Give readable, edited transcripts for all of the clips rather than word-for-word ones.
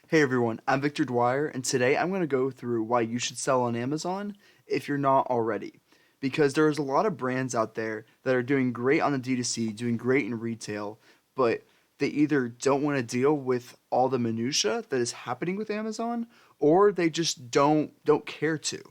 Hey everyone, I'm Victor Dwyer, and today I'm going to go through why you should sell on Amazon if you're not already. Because there's a lot of brands out there that are doing great on the D2C, doing great in retail, but they either don't want to deal with all the minutia that is happening with Amazon, or they just don't care to.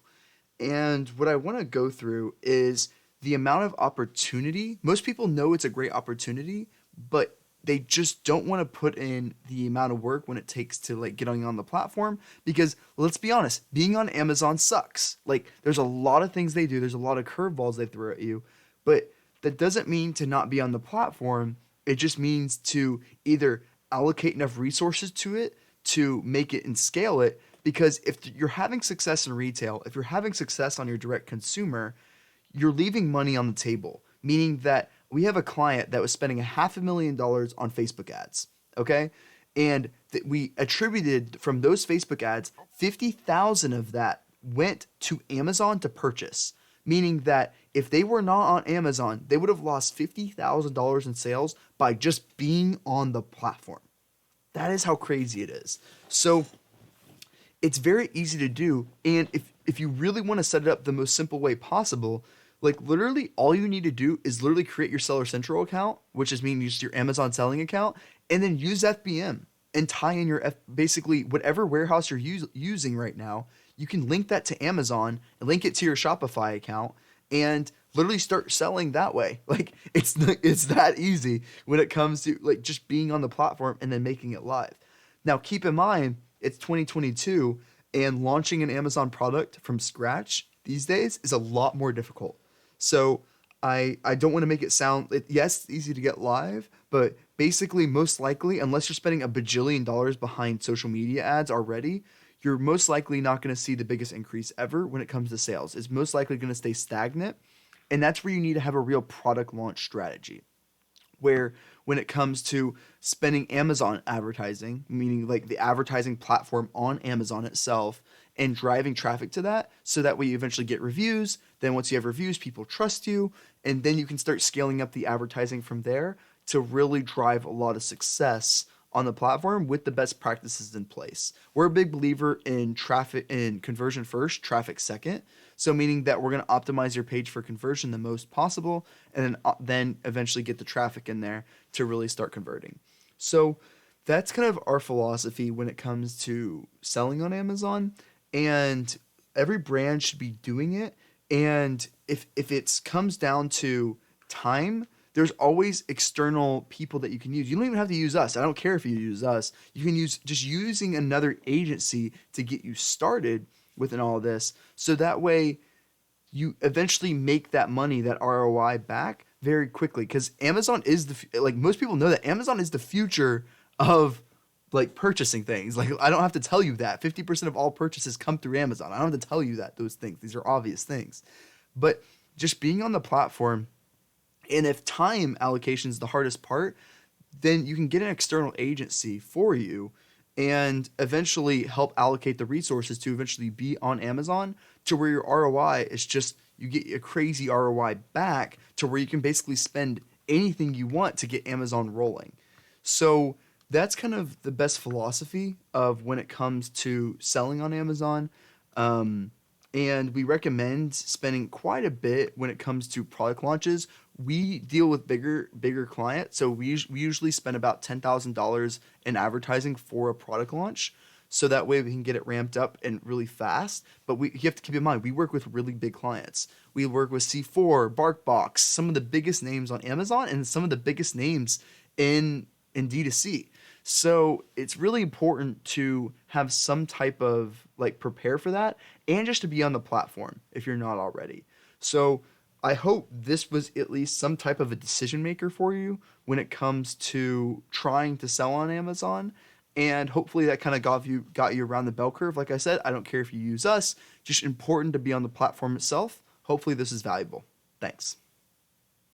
And what I want to go through is the amount of opportunity. Most people know it's a great opportunity, but they just don't want to put in the amount of work when it takes to like getting on the platform because let's be honest, being on Amazon sucks. Like there's a lot of things they do, there's a lot of curveballs they throw at you, but that doesn't mean to not be on the platform. It just means to either allocate enough resources to it to make it and scale it because if you're having success in retail, if you're having success on your direct consumer, you're leaving money on the table, meaning that we have a client that was spending $500,000 on Facebook ads, okay? And we attributed from those Facebook ads, 50,000 of that went to Amazon to purchase, meaning that if they were not on Amazon, they would have lost $50,000 in sales by just being on the platform. That is how crazy it is. So it's very easy to do. And if you really want to set it up the most simple way possible, like literally all you need to do is literally create your Seller Central account, which is mean use your Amazon selling account, and then use FBM and tie in your basically whatever warehouse you're using right now. You can link that to Amazon and link it to your Shopify account and literally start selling that way. Like it's that easy when it comes to like just being on the platform and then making it live. Now keep in mind it's 2022 and launching an Amazon product from scratch these days is a lot more difficult. So I don't want to make it sound yes, it's easy to get live, but basically most likely unless you're spending a bajillion dollars behind social media ads already, you're most likely not going to see the biggest increase ever when it comes to sales. It's most likely going to stay stagnant, and that's where you need to have a real product launch strategy where when it comes to spending Amazon advertising, meaning like the advertising platform on Amazon itself and driving traffic to that so that way you eventually get reviews. Then once you have reviews, people trust you, and then you can start scaling up the advertising from there to really drive a lot of success on the platform with the best practices in place. We're a big believer in traffic in conversion first, traffic second. So meaning that we're going to optimize your page for conversion the most possible and then eventually get the traffic in there to really start converting. So that's kind of our philosophy when it comes to selling on Amazon, and every brand should be doing it. And if it comes down to time, there's always external people that you can use. You don't even have to use us. I don't care if you use us. You can use just using another agency to get you started within all of this. So that way you eventually make that money, that ROI back very quickly. Because Amazon is like most people know that Amazon is the future of like purchasing things. Like I don't have to tell you that 50% of all purchases come through Amazon. I don't have to tell you that those things. These are obvious things. But just being on the platform, and if time allocation is the hardest part, then you can get an external agency for you and eventually help allocate the resources to eventually be on Amazon to where your ROI is just, you get a crazy ROI back to where you can basically spend anything you want to get Amazon rolling. So that's kind of the best philosophy of when it comes to selling on Amazon. And we recommend spending quite a bit when it comes to product launches. We deal with bigger clients, so we usually spend about $10,000 in advertising for a product launch, so that way we can get it ramped up and really fast. But you have to keep in mind we work with really big clients. We work with C4, BarkBox, some of the biggest names on Amazon, and some of the biggest names in D2C. So it's really important to have some type of like prepare for that and just to be on the platform if you're not already. So I hope this was at least some type of a decision maker for you when it comes to trying to sell on Amazon. And hopefully that kind of got you around the bell curve. Like I said, I don't care if you use us, just important to be on the platform itself. Hopefully this is valuable. Thanks.